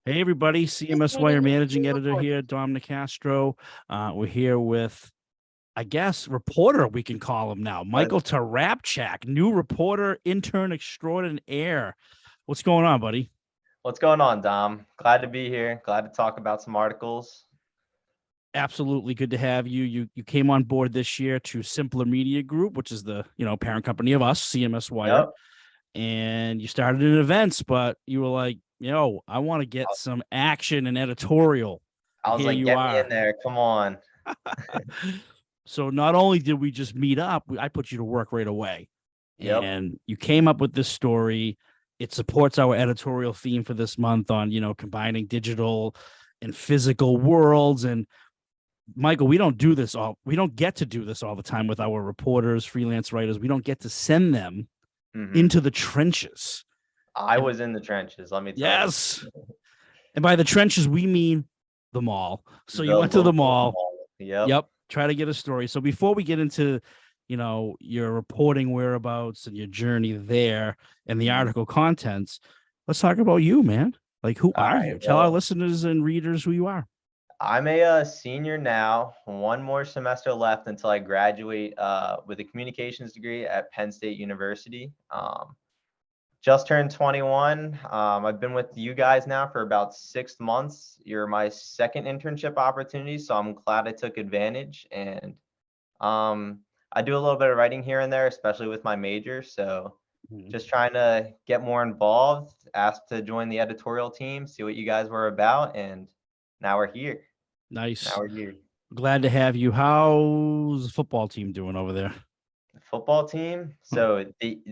Hey, everybody. CMSWire managing editor here, Dom Nicastro. We're here with, I guess, reporter, we can call him now, Michael Tarapchak, new reporter, intern extraordinaire. What's going on, buddy? What's going on, Dom? Glad to be here. Glad to talk about some articles. Absolutely good to have you. You came on board this year to Simpler Media Group, which is the parent company of us, CMSWire, Yep. and you started in events, but you were like, I want to get some action and editorial. I was Here like, you get me in are. there. Come on. So not only did we just meet up, I put you to work right away. Yep. And you came up with this story. It supports our editorial theme for this month on, combining digital and physical worlds. And Michael, we don't get to do this all the time with our reporters, freelance writers. We don't get to send them hmm into the trenches. I And was in the trenches, let me tell you. yes. And by the trenches, we mean the mall. So you The went to the local mall. mall. Yep. Yep. Try to get a story. So before we get into, your reporting whereabouts and your journey there and the Mhm. article contents, let's talk about you, man. Like, who All are right. you? Tell our Well, listeners and readers who you are. I'm a senior now. One more semester left until I graduate with a communications degree at Penn State University. Just turned 21. I've been with you guys now for about 6 months. You're my second internship opportunity, so I'm glad I took advantage. And I do a little bit of writing here and there, especially with my major. So Mhm. just trying to get more involved, asked to join the editorial team, see what you guys were about, and now we're here. Now Nice. we're here. Glad to have you. How's the football team doing over there? The football team. Huh. So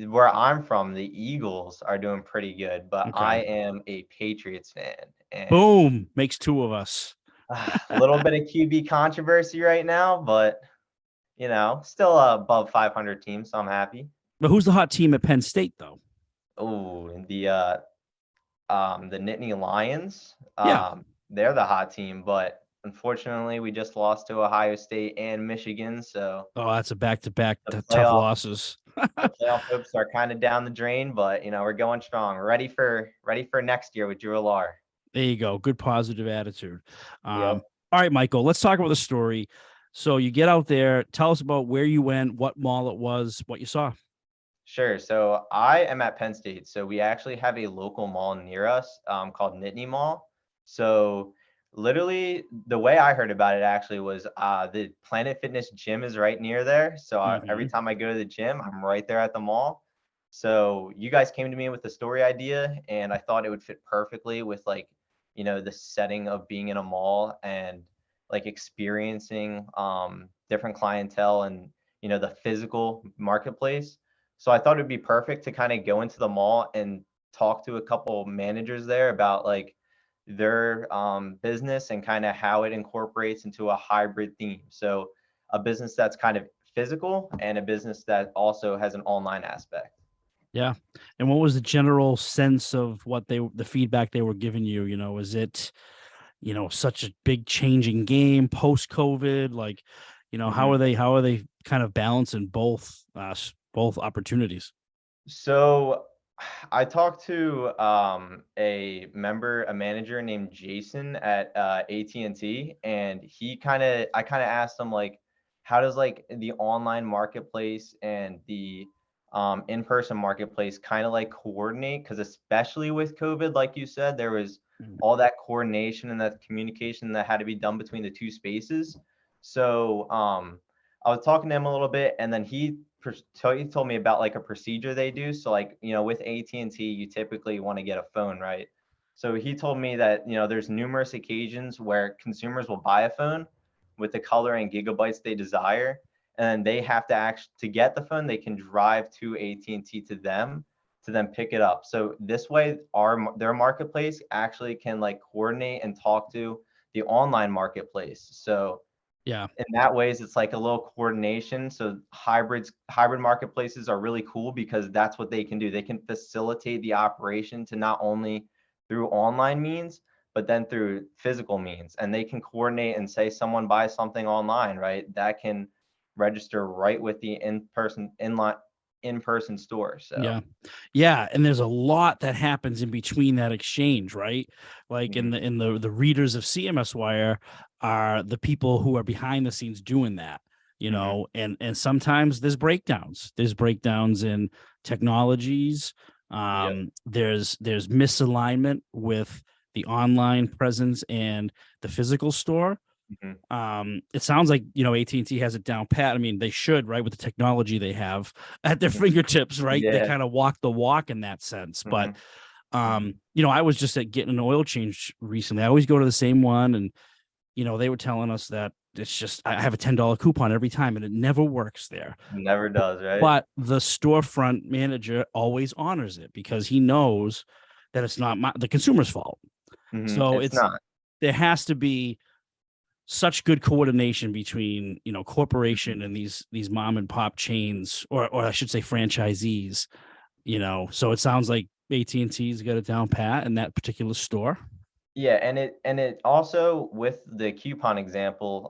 where I'm from, the Eagles are doing pretty good, but I Okay. am a Patriots fan, and Boom. Makes two of us. a little bit of QB controversy right now, but still above 500 team, so I'm happy. But who's the hot team at Penn State, though? Oh, the Nittany Lions, Yeah. they're the hot team, but unfortunately, we just lost to Ohio State and Michigan, so Oh, that's a back-to-back the tough playoff losses. the playoff hopes are kind of down the drain. But we're going strong. We're ready for next year with Drew Lar. There you go. Good positive attitude. Yep. All right, Michael, let's talk about the story. So you get out there, tell us about where you went, what mall it was, what you saw. Sure. So I am at Penn State. So we actually have a local mall near us called Nittany Mall. So literally, the way I heard about it actually was the Planet Fitness gym is right near there. So every Mm-hmm. time I go to the gym, I'm right there at the mall. So you guys came to me with the story idea, and I thought it would fit perfectly with the setting of being in a mall and like experiencing different clientele and the physical marketplace. So I thought it'd be perfect to kind of go into the mall and talk to a couple managers there about like their business and kind of how it incorporates into a hybrid theme. So a business that's kind of physical and a business that also has an online aspect. Yeah. And what was the general sense of the feedback they were giving you? Is it, such a big changing game post COVID? Like, Mhm. how are they kind of balancing both opportunities? So I talked to a manager named Jason at AT&T, and I kind of asked him like, how does like the online marketplace and the in-person marketplace kind of like coordinate? Because especially with COVID, like you said, there was Mm. all that coordination and that communication that had to be done between the two spaces. So I was talking to him a little bit, and then he told me about like a procedure they do. So like with AT&T, you typically want to get a phone, right? So he told me that there's numerous occasions where consumers will buy a phone with the color and gigabytes they desire, and they have to actually to get the phone, they can drive to AT&T to then pick it up. So this way, their marketplace actually can like coordinate and talk to the online marketplace. So Yeah. in that ways, it's like a little coordination. So hybrid marketplaces are really cool because that's what they can do. They can facilitate the operation to not only through online means, but then through physical means. And they can coordinate and say someone buys something online, right? That can register right with the in-person store. So Yeah, and there's a lot that happens in between that exchange, right? Like mhm, the readers of CMSWire are the people who are behind the scenes doing that, mhm, and sometimes there's breakdowns. There's breakdowns in technologies. yep, There's misalignment with the online presence and the physical store. mhm, It sounds like AT&T has it down pat. I mean, they should, right, with the technology they have at their mhm, fingertips, right? They yeah, kind of walk the walk in that sense. But mhm, mhm, I was just at getting an oil change recently. I always go to the same one, and they were telling us that it's just I have a $10 coupon every time, and it never works there. never does, right? But the storefront manager always honors it because he knows that it's not the consumer's fault. Mhm, So it's not. there has to be such good coordination between Mhm. corporation and these mom and pop chains, or I should say franchisees. So it sounds like AT&T's got it down pat in that particular store. Yeah, and it also with the coupon example,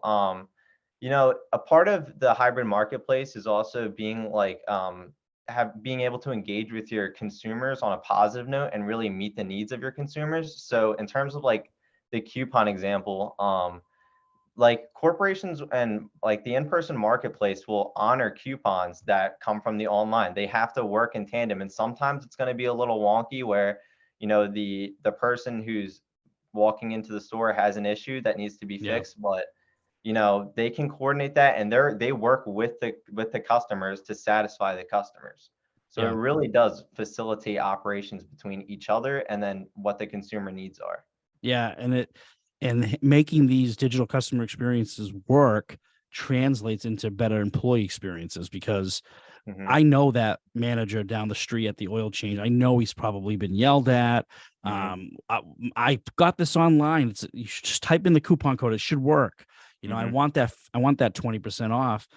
a part of the hybrid marketplace is also being like being able to engage with your consumers on a positive note and really meet the needs of your consumers. So in terms of like the coupon example, like corporations and like the in-person marketplace will honor coupons that come from the online. They have to work in tandem, and sometimes it's going to be a little wonky where the person who's walking into the store has an issue that needs to be Yeah, fixed, but they can coordinate that, and they work with the customers to satisfy the customers. So it yeah, really does facilitate operations between each other and then what the consumer needs are. yeah, and making these digital customer experiences work translates into better employee experiences because Hmm. I know that manager down the street at the oil change. I know he's probably been yelled at. Hmm. I got this online. You should just type in the coupon code. It should work. I Hmm. want that. I want that 20% off.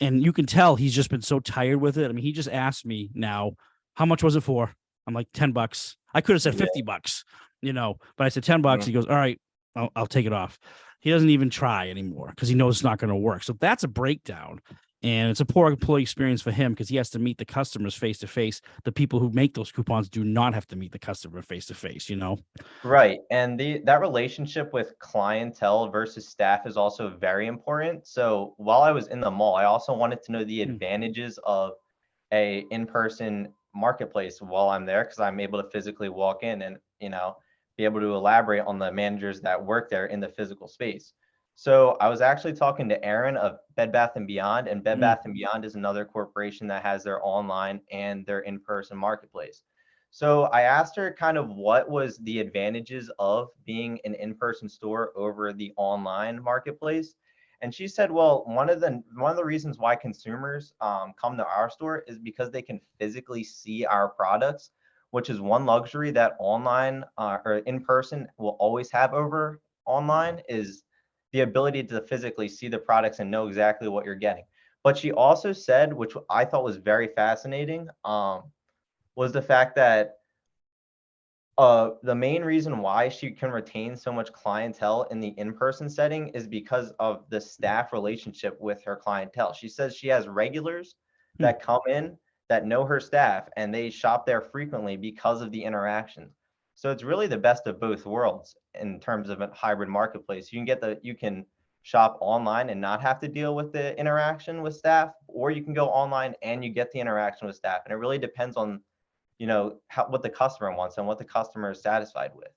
And you can tell he's just been so tired with it. I mean, he just asked me now, how much was it for? I'm like $10. I could have said Yeah. $50, but I said $10. Mhm. He goes, all right, I'll take it off. He doesn't even try anymore because he knows it's not going to work. So that's a breakdown. And it's a poor employee experience for him because he has to meet the customers face to face. The people who make those coupons do not have to meet the customer face to face. Right, and that relationship with clientele versus staff is also very important. So while I was in the mall, I also wanted to know the Mm, advantages of a in-person marketplace while I'm there because I'm able to physically walk in and be able to elaborate on the managers that work there in the physical space. So I was actually talking to Aaron of Bed Bath and Beyond, and Bed mm, Bath and Beyond is another corporation that has their online and their in-person marketplace. So I asked her kind of what was the advantages of being an in-person store over the online marketplace. And she said, well, one of the reasons why consumers come to our store is because they can physically see our products, which is one luxury that online or in person will always have over online is the ability to physically see the products and know exactly what you're getting. But she also said, which I thought was very fascinating, was the fact that the main reason why she can retain so much clientele in the in-person setting is because of the staff relationship with her clientele. She says she has regulars mm. that come in that know her staff and they shop there frequently because of the interaction. So it's really the best of both worlds in terms of a hybrid marketplace. You can shop online and not have to deal with the interaction with staff, or you can go online and you get the interaction with staff. And it really depends on what the customer wants and what the customer is satisfied with.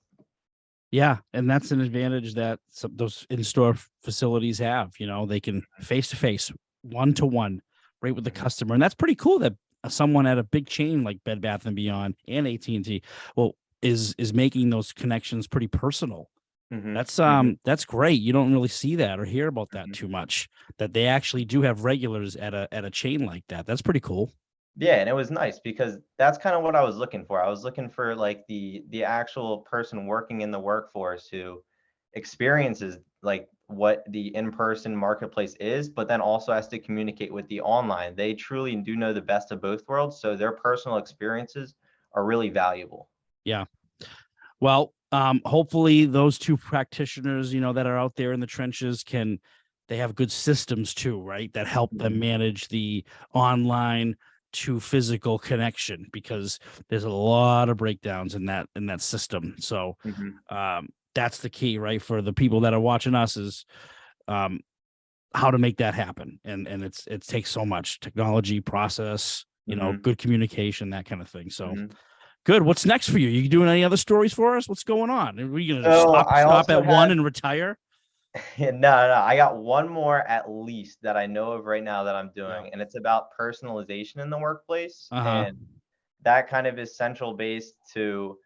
Yeah, and that's an advantage that those in-store facilities have. They can face to face, one to one, right with the Mhm, customer, and that's pretty cool. That someone at a big chain like Bed Bath and Beyond and AT&T, well, is making those connections pretty personal. mhm, That's mhm, that's great. You don't really see that or hear about that mhm. too much. That they actually do have regulars at a chain like that. That's pretty cool. Yeah, and it was nice because that's kind of what I was looking for. I was looking for like the actual person working in the workforce who experiences like what the in-person marketplace is, but then also has to communicate with the online. They truly do know the best of both worlds, so their personal experiences are really valuable. Yeah. Well, hopefully those two practitioners, that are out there in the trenches they have good systems too, right? That help them Mhm, manage the online to physical connection, because there's a lot of breakdowns in that system. So that's the key, right? For the people that are watching us is how to make that happen. And it takes so much technology, process, good communication, that kind of thing. So good. What's next for you? You doing any other stories for us? What's going on? Are we going to stop at one and retire? No, I got one more at least that I know of right now that I'm doing, and it's about personalization in the workplace. And that kind of is central based to,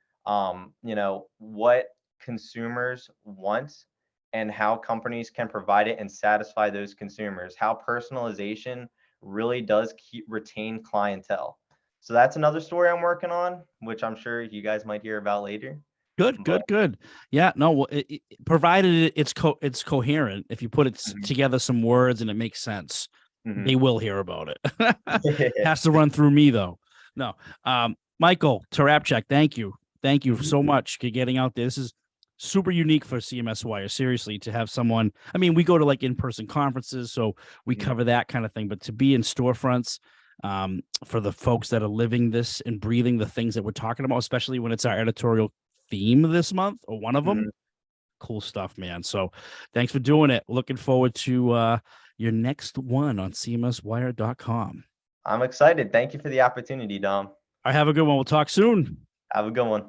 what consumers want and how companies can provide it and satisfy those consumers, how personalization really does retain clientele. So that's another story I'm working on, which I'm sure you guys might hear about later. Good. Yeah, no, provided it's coherent. If you put it together some words and it makes sense, they will hear about it. Has to run through me though. No, Michael Tarapchak, thank you so much for getting out there. This is super unique for CMSWire. Seriously, to have someone. I mean, we go to like in-person conferences, so we cover that kind of thing. But to be in storefronts, for the folks that are living this and breathing the things that we're talking about, especially when it's our editorial theme this month, or one of them. Cool stuff, man. So thanks for doing it. Looking forward to your next one on CMSWire.com. I'm excited. Thank you for the opportunity, Dom. I have a good one. We'll talk soon. Have a good one.